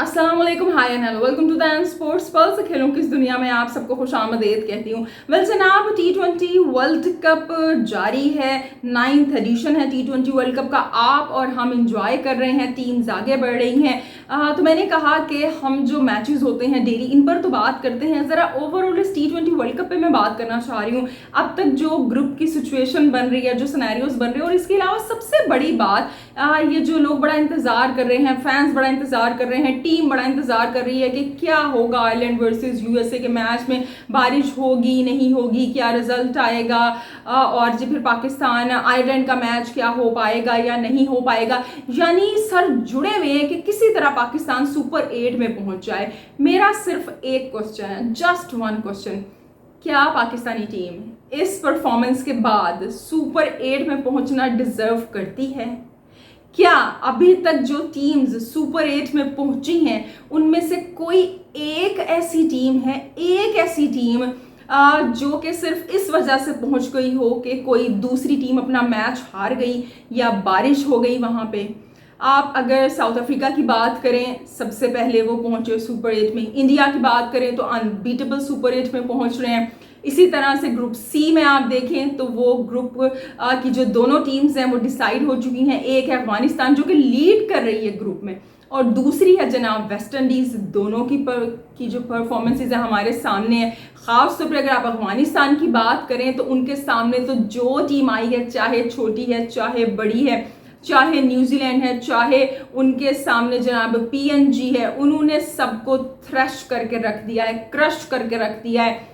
अस्सलाम वालेकुम, hi and hello, welcome to the end sports pulse. खेलों की इस दुनिया में आप सबको खुशामदीद कहती हूँ। वेल जनाब, T20 वर्ल्ड कप जारी है। 9th एडिशन है T20 वर्ल्ड कप का। आप और हम इंजॉय कर रहे हैं, टीम्स आगे बढ़ रही हैं। तो मैंने कहा कि हम जो मैचेस होते हैं डेली, इन पर तो बात करते हैं। ज़रा ओवरऑल इस T20 वर्ल्ड कप पे मैं बात करना चाह रही हूँ। अब तक जो ग्रुप की सिचुएशन बन रही है, जो सिनेरियोज बन रहे हैं, और इसके अलावा सबसे बड़ी बात, ये जो लोग बड़ा इंतजार कर रहे हैं, फैंस बड़ा इंतजार कर रहे हैं, टीम बड़ा इंतजार कर रही है कि क्या होगा आयरलैंड वर्सेस यूएसए के मैच में। बारिश होगी नहीं होगी, क्या रिजल्ट आएगा, और जी फिर पाकिस्तान आयरलैंड का मैच क्या हो पाएगा या नहीं हो पाएगा। यानी सर जुड़े हुए हैं कि किसी तरह पाकिस्तान सुपर 8 में पहुंच जाए। मेरा सिर्फ एक क्वेश्चन है, जस्ट वन क्वेश्चन, क्या पाकिस्तानी टीम इस परफॉर्मेंस के बाद सुपर 8 में पहुंचना डिजर्व करती है? क्या अभी तक जो टीम्स सुपर 8 में पहुंची हैं उनमें से कोई एक ऐसी टीम है, एक ऐसी टीम जो कि सिर्फ इस वजह से पहुंच गई हो कि कोई दूसरी टीम अपना मैच हार गई या बारिश हो गई वहां पे? आप अगर साउथ अफ्रीका की बात करें, सबसे पहले वो पहुंचे सुपर 8 में। इंडिया की बात करें तो अनबीटेबल सुपर 8 में पहुंच रहे हैं। इसी तरह से ग्रुप सी में आप देखें तो वो ग्रुप की जो दोनों टीम्स हैं वो डिसाइड हो चुकी हैं। एक है अफगानिस्तान जो कि लीड कर रही है ग्रुप में, और दूसरी है जनाब वेस्ट इंडीज। दोनों की जो परफॉर्मेंसेज है हमारे सामने है। खास तौर पर अगर आप अफगानिस्तान की बात करें तो उनके सामने तो जो टीम आई है, चाहे छोटी है चाहे बड़ी है, चाहे न्यूजीलैंड है चाहे उनके सामने जनाब PNG है, उन्होंने सबको थ्रैश करके रख दिया है, क्रश करके रख दिया है।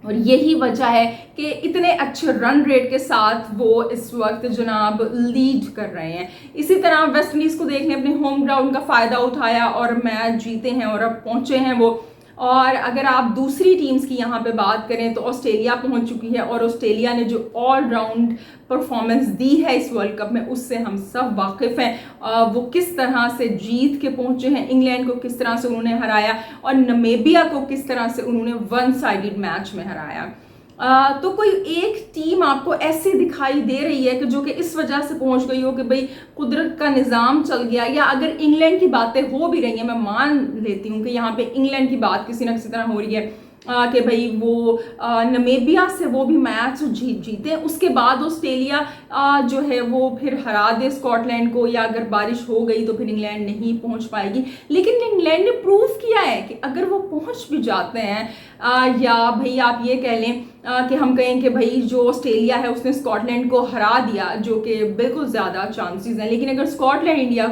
और यही वजह है कि इतने अच्छे रन रेट के साथ वो इस वक्त जनाब लीड कर रहे हैं। इसी तरह वेस्ट इंडीज़ को देखने अपने होम ग्राउंड का फ़ायदा उठाया और मैच जीते हैं और अब पहुंचे हैं वो। और अगर आप दूसरी टीम्स की यहाँ पे बात करें तो ऑस्ट्रेलिया पहुंच चुकी है, और ऑस्ट्रेलिया ने जो ऑल राउंड परफॉर्मेंस दी है इस वर्ल्ड कप में उससे हम सब वाकिफ़ हैं। वो किस तरह से जीत के पहुंचे हैं, इंग्लैंड को किस तरह से उन्होंने हराया और नमीबिया को किस तरह से उन्होंने वन साइडेड मैच में हराया। तो कोई एक टीम आपको ऐसी दिखाई दे रही है कि जो कि इस वजह से पहुंच गई हो कि भाई कुदरत का निज़ाम चल गया? या अगर इंग्लैंड की बातें हो भी रही हैं, मैं मान लेती हूँ कि यहाँ पे इंग्लैंड की बात किसी न किसी तरह हो रही है कि भाई वो नमीबिया से वो भी मैच जीते, उसके बाद ऑस्ट्रेलिया जो है वो फिर हरा दे स्कॉटलैंड को, या अगर बारिश हो गई तो फिर इंग्लैंड नहीं पहुंच पाएगी। लेकिन इंग्लैंड ने प्रूव किया है कि अगर वो पहुंच भी जाते हैं, या भाई आप ये कह लें कि हम कहें कि भाई जो ऑस्ट्रेलिया है उसने स्कॉटलैंड को हरा दिया, जो कि बिल्कुल ज़्यादा चांसेस हैं, लेकिन अगर स्कॉटलैंड इंडिया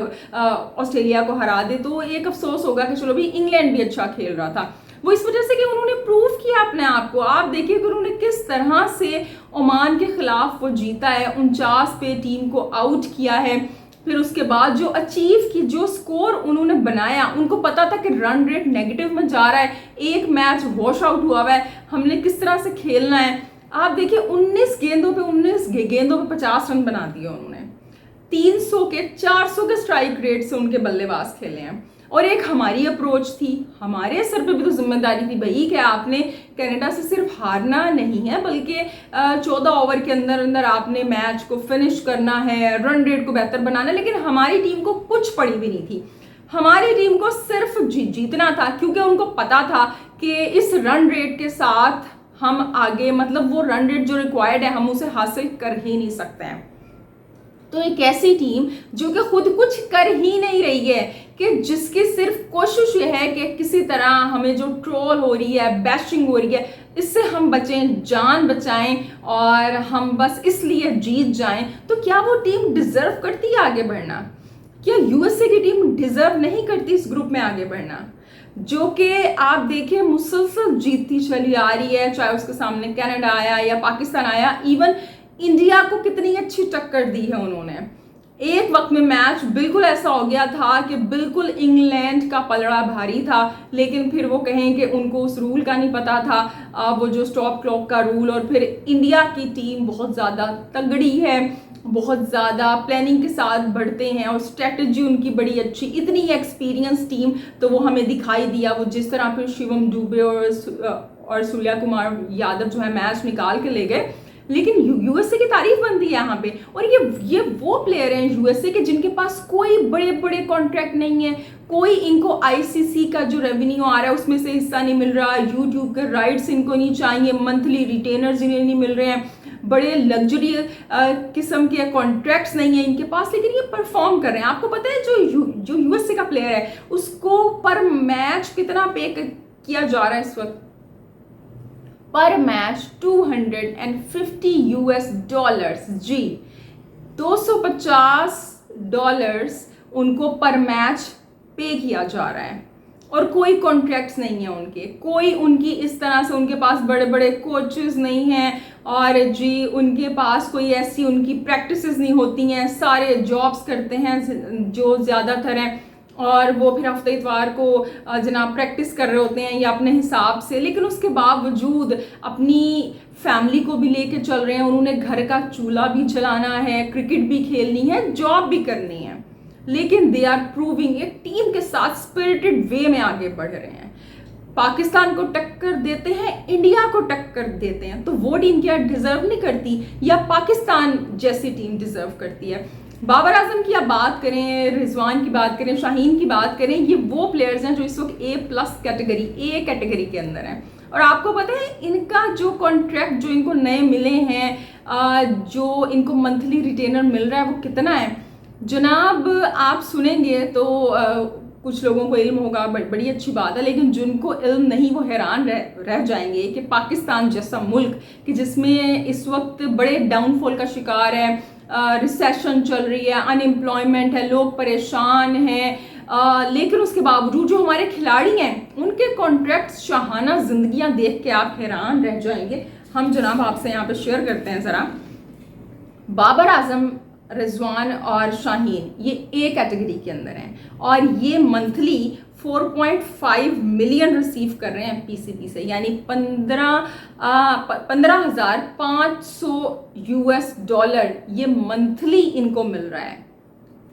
ऑस्ट्रेलिया को हरा दे तो एक अफसोस होगा कि चलो भाई इंग्लैंड भी अच्छा खेल रहा था। वो इस वजह से कि उन्होंने प्रूव किया अपने आप को। आप देखिए कि उन्होंने किस तरह से ओमान के खिलाफ वो जीता है, 49 पे टीम को आउट किया है। फिर उसके बाद जो अचीव की, जो स्कोर उन्होंने बनाया, उनको पता था कि रन रेट नेगेटिव में जा रहा है, एक मैच वॉश आउट हुआ है, हमने किस तरह से खेलना है। आप देखिए 19 गेंदों पे 50 रन बना दिए उन्होंने। 300 के 400 के स्ट्राइक रेट से उनके बल्लेबाज खेले हैं। और एक हमारी अप्रोच थी, हमारे सर पे भी तो जिम्मेदारी थी भाई कि आपने कनाडा से सिर्फ हारना नहीं है, बल्कि 14 ओवर के अंदर अंदर आपने मैच को फिनिश करना है, रन रेट को बेहतर बनाना है। लेकिन हमारी टीम को कुछ पड़ी भी नहीं थी, हमारी टीम को सिर्फ जीतना था, क्योंकि उनको पता था कि इस रन रेट के साथ हम आगे, मतलब वो रन रेट जो रिक्वायर्ड है हम उसे हासिल कर ही नहीं सकते हैं। तो एक ऐसी टीम जो कि खुद कुछ कर ही नहीं रही है, कि जिसकी सिर्फ कोशिश ये है कि किसी तरह हमें जो ट्रोल हो रही है, बैशिंग हो रही है, इससे हम बचें, जान बचाएं और हम बस इसलिए जीत जाएं, तो क्या वो टीम डिजर्व करती है आगे बढ़ना? क्या यूएसए की टीम डिजर्व नहीं करती इस ग्रुप में आगे बढ़ना, जो कि आप देखिए मुसलसल जीतती चली आ रही है? चाहे उसके सामने कनाडा आया या पाकिस्तान आया, इवन इंडिया को कितनी अच्छी टक्कर दी है उन्होंने। एक वक्त में मैच बिल्कुल ऐसा हो गया था कि बिल्कुल इंग्लैंड का पलड़ा भारी था, लेकिन फिर वो कहें कि उनको उस रूल का नहीं पता था, वो जो स्टॉप क्लॉक का रूल। और फिर इंडिया की टीम बहुत ज़्यादा तगड़ी है, बहुत ज़्यादा प्लानिंग के साथ बढ़ते हैं और स्ट्रेटजी उनकी बड़ी अच्छी, इतनी एक्सपीरियंस टीम, तो वो हमें दिखाई दिया। वो जिस तरह फिर शिवम दुबे और सूर्या कुमार यादव जो है मैच निकाल के ले गए, लेकिन यूएसए की तारीफ बनती है यहाँ पे। और ये वो प्लेयर हैं यूएसए के जिनके पास कोई बड़े बड़े कॉन्ट्रैक्ट नहीं है, कोई इनको आईसीसी का जो रेवेन्यू आ रहा है उसमें से हिस्सा नहीं मिल रहा, यूट्यूब के राइट्स इनको नहीं चाहिए, मंथली रिटेनर्स इन्हें नहीं मिल रहे हैं, बड़े लग्जरी किस्म के कॉन्ट्रैक्ट्स नहीं है इनके पास, लेकिन ये परफॉर्म कर रहे हैं। आपको पता है जो यूएसए का प्लेयर है उसको पर मैच कितना पे किया जा रहा है इस वक्त? पर मैच $250 US जी, $250 उनको पर मैच पे किया जा रहा है। और कोई कॉन्ट्रैक्ट्स नहीं है उनके, कोई उनकी इस तरह से उनके पास बड़े बड़े कोचेस नहीं हैं, और जी उनके पास कोई ऐसी उनकी प्रैक्टिसेस नहीं होती हैं, सारे जॉब्स करते हैं जो ज़्यादातर हैं, और वो फिर हफ्ते इतवार को जनाब प्रैक्टिस कर रहे होते हैं या अपने हिसाब से, लेकिन उसके बावजूद अपनी फैमिली को भी लेके चल रहे हैं। उन्होंने घर का चूल्हा भी चलाना है, क्रिकेट भी खेलनी है, जॉब भी करनी है, लेकिन दे आर प्रूविंग एक टीम के साथ स्पिरिटेड वे में आगे बढ़ रहे हैं। पाकिस्तान को टक्कर देते हैं, इंडिया को टक्कर देते हैं, तो वो टीम क्या डिजर्व नहीं करती, या पाकिस्तान जैसी टीम डिजर्व करती है? बाबर आजम की आप बात करें, रिजवान की बात करें, शाहीन की बात करें, ये वो प्लेयर्स हैं जो इस वक्त A+ कैटेगरी के अंदर हैं। और आपको पता है इनका जो कॉन्ट्रैक्ट जो इनको नए मिले हैं, जो इनको मंथली रिटेनर मिल रहा है वो कितना है जनाब? आप सुनेंगे तो कुछ लोगों को इल्म होगा, बड़ी अच्छी बात है, लेकिन जिनको इल्म नहीं वो हैरान रह जाएंगे कि पाकिस्तान जैसा मुल्क कि जिसमें इस वक्त बड़े डाउनफॉल का शिकार है, रिसेशन चल रही है, अनएम्प्लॉयमेंट है, लोग परेशान हैं, लेकिन उसके बावजूद जो हमारे खिलाड़ी हैं उनके कॉन्ट्रैक्ट्स, शाहाना जिंदगियां देख के आप हैरान रह जाएंगे। हम जनाब आपसे यहाँ पे शेयर करते हैं ज़रा। बाबर आजम, रिजवान और शाहीन ये A कैटेगरी के अंदर हैं, और ये मंथली 4.5 मिलियन रिसीव कर रहे हैं पीसीबी से, यानी 15,500 US$ ये मंथली इनको मिल रहा है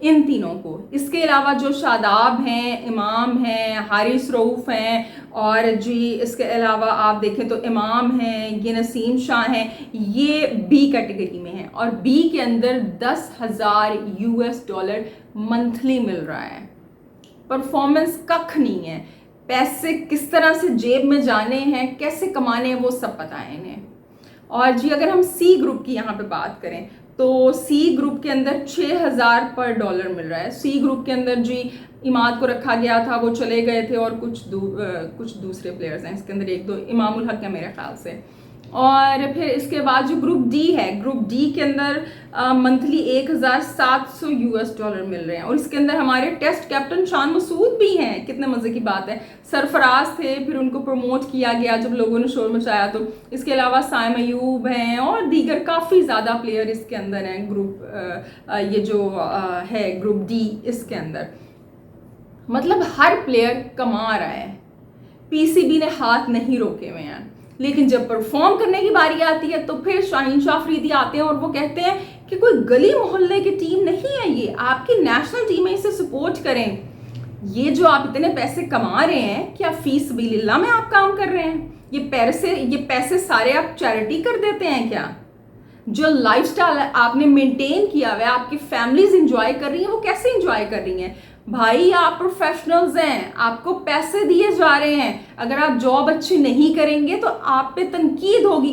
इन तीनों को। इसके अलावा जो शादाब हैं, इमाम हैं, हारिस रऊफ हैं, और जी इसके अलावा आप देखें तो इमाम हैं, ये नसीम शाह हैं, ये B कैटेगरी में हैं, और B के अंदर 10,000 US$ मंथली मिल रहा है। परफॉर्मेंस कख नहीं है, पैसे किस तरह से जेब में जाने हैं, कैसे कमाने हैं, वो सब पता है इन्हें। और जी अगर हम C ग्रुप की यहाँ पे बात करें तो C ग्रुप के अंदर $6,000 पर डॉलर मिल रहा है। C ग्रुप के अंदर जी इमाद को रखा गया था, वो चले गए थे, और कुछ दूसरे प्लेयर्स हैं इसके अंदर, एक दो इमामुल हक है मेरे ख्याल से। और फिर इसके बाद जो ग्रुप D है, ग्रुप D के अंदर मंथली 1,700 US$ मिल रहे हैं, और इसके अंदर हमारे टेस्ट कैप्टन शान मसूद भी हैं। कितने मज़े की बात है, सरफराज थे, फिर उनको प्रमोट किया गया जब लोगों ने शोर मचाया तो। इसके अलावा साइम अयूब हैं और दीगर काफ़ी ज़्यादा प्लेयर इसके अंदर हैं। ग्रुप ये जो है ग्रुप D, इसके अंदर मतलब हर प्लेयर कमा रहा है, पीसीबी ने हाथ नहीं रोके हुए हैं। लेकिन जब परफॉर्म करने की बारी आती है तो फिर शाहीन शाह अफरीदी आते हैं और वो कहते हैं कि कोई गली मोहल्ले की टीम नहीं है, ये आपकी नेशनल टीम है, इसे सपोर्ट करें। ये जो आप इतने पैसे कमा रहे हैं, क्या फीस सबीलिल्लाह में आप काम कर रहे हैं? ये पैसे सारे आप चैरिटी कर देते हैं क्या? जो लाइफस्टाइल आपने मेंटेन किया हुआ है, आपकी फैमिलीज इंजॉय कर रही हैं, वो कैसे इंजॉय कर रही हैं? भाई आप प्रोफेशनल्स हैं, आपको पैसे दिए जा रहे हैं, अगर आप जॉब अच्छी नहीं करेंगे तो आप पे तनकीद होगी,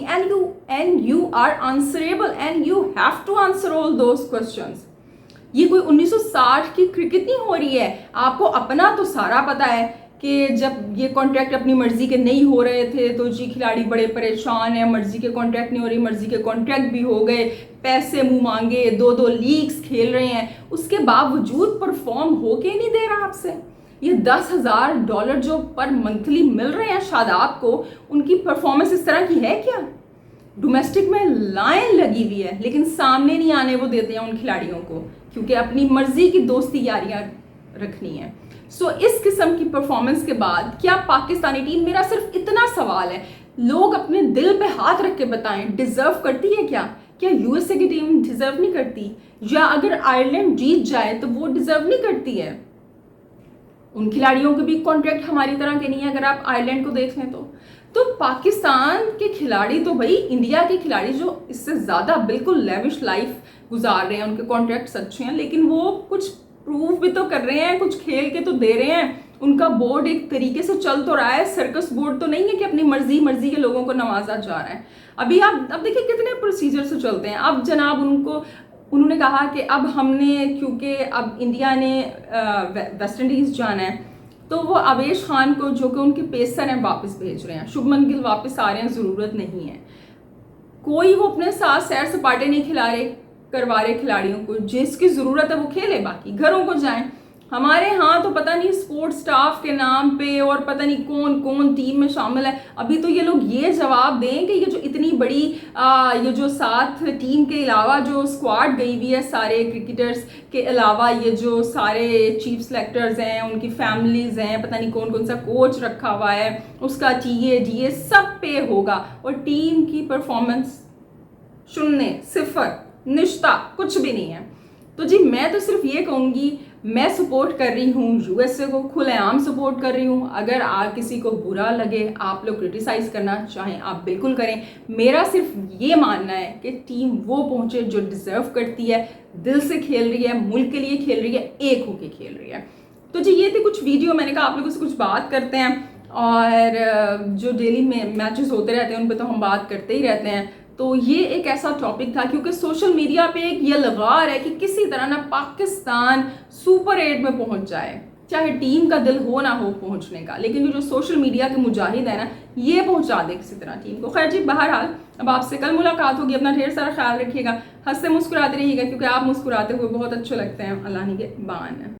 and you are answerable and you have to answer all those questions. ये कोई 1960 की क्रिकेट नहीं हो रही है। आपको अपना तो सारा पता है कि जब ये कॉन्ट्रैक्ट अपनी मर्जी के नहीं हो रहे थे तो जी खिलाड़ी बड़े परेशान हैं, मर्जी के कॉन्ट्रैक्ट नहीं हो रही, मर्जी के कॉन्ट्रैक्ट भी हो गए, पैसे मुंह मांगे, 2-2 लीग्स खेल रहे हैं, उसके बावजूद परफॉर्म होके नहीं दे रहा आपसे। ये $10,000 जो पर मंथली मिल रहे हैं शादाब को, उनकी परफॉर्मेंस इस तरह की है क्या? डोमेस्टिक में लाइन लगी हुई है, लेकिन सामने नहीं आने वो देते हैं उन खिलाड़ियों को, क्योंकि अपनी मर्जी की दोस्ती यारियां रखनी है। सो इस किस्म की परफॉर्मेंस के बाद क्या पाकिस्तानी टीम, मेरा सिर्फ इतना सवाल है, लोग अपने दिल पे हाथ रख के बताएं, डिजर्व करती है क्या? क्या यूएसए की टीम डिजर्व नहीं करती? या अगर आयरलैंड जीत जाए तो वो डिजर्व नहीं करती है? उन खिलाड़ियों के भी कॉन्ट्रैक्ट हमारी तरह के नहीं है, अगर आप आयरलैंड को देख लें तो तो पाकिस्तान के खिलाड़ी तो भाई इंडिया के खिलाड़ी जो इससे ज़्यादा बिल्कुल लेविश लाइफ गुजार रहे हैं, उनके कॉन्ट्रैक्ट्स अच्छे हैं, लेकिन वो कुछ प्रूव भी तो कर रहे हैं, कुछ खेल के तो दे रहे हैं। उनका बोर्ड एक तरीके से चल तो रहा है, सर्कस बोर्ड तो नहीं है कि अपनी मर्जी मर्जी के लोगों को नवाजा जा रहा है। अभी आप अब देखिए कितने प्रोसीजर से चलते हैं। अब जनाब उन्होंने कहा कि अब हमने, क्योंकि अब इंडिया ने वेस्ट इंडीज़ जाना है, तो वो अवेश खान को, जो कि उनके पेसर हैं, वापस भेज रहे हैं। शुभमन गिल वापस आ रहे हैं, ज़रूरत नहीं है। कोई वो अपने साथ सैर सपाटे नहीं करवा रहे खिलाड़ियों को। जिसकी ज़रूरत है वो खेले, बाकी घरों को जाएं। हमारे यहाँ तो पता नहीं स्पोर्ट्स स्टाफ के नाम पे और पता नहीं कौन कौन टीम में शामिल है। अभी तो ये लोग ये जवाब दें कि ये जो इतनी बड़ी ये जो 7 टीम के अलावा जो स्क्वाड गई हुई है, सारे क्रिकेटर्स के अलावा ये जो सारे चीफ सेलेक्टर्स हैं, उनकी फैमिलीज़ हैं, पता नहीं कौन कौन सा कोच रखा हुआ है, उसका टीए डीए सब पे होगा, और टीम की परफॉर्मेंस 0, 0, निश्ता कुछ भी नहीं है। तो जी मैं तो सिर्फ ये कहूँगी, मैं सपोर्ट कर रही हूँ यूएसए को, खुलेआम सपोर्ट कर रही हूँ। अगर किसी को बुरा लगे, आप लोग क्रिटिसाइज़ करना चाहें, आप बिल्कुल करें। मेरा सिर्फ ये मानना है कि टीम वो पहुँचे जो डिज़र्व करती है, दिल से खेल रही है, मुल्क के लिए खेल रही है, एक होके खेल रही है। तो जी ये थी कुछ वीडियो, मैंने कहा आप लोगों से कुछ बात करते हैं, और जो डेली में मैचेस होते रहते हैं उन पर तो हम बात करते ही रहते हैं। तो ये एक ऐसा टॉपिक था, क्योंकि सोशल मीडिया पे एक ये लगार है कि किसी तरह ना पाकिस्तान सुपर 8 में पहुंच जाए, चाहे टीम का दिल हो ना हो पहुंचने का, लेकिन जो सोशल मीडिया के मुजाहिद है ना, ये पहुंचा दे किसी तरह टीम को। खैर जी, बहरहाल अब आपसे कल मुलाकात होगी। अपना ढेर सारा ख्याल रखिएगा, हंसते मुस्कुराते रहिएगा, क्योंकि आप मुस्कुराते हुए बहुत अच्छे लगते हैं। अल्लाह निगहबान।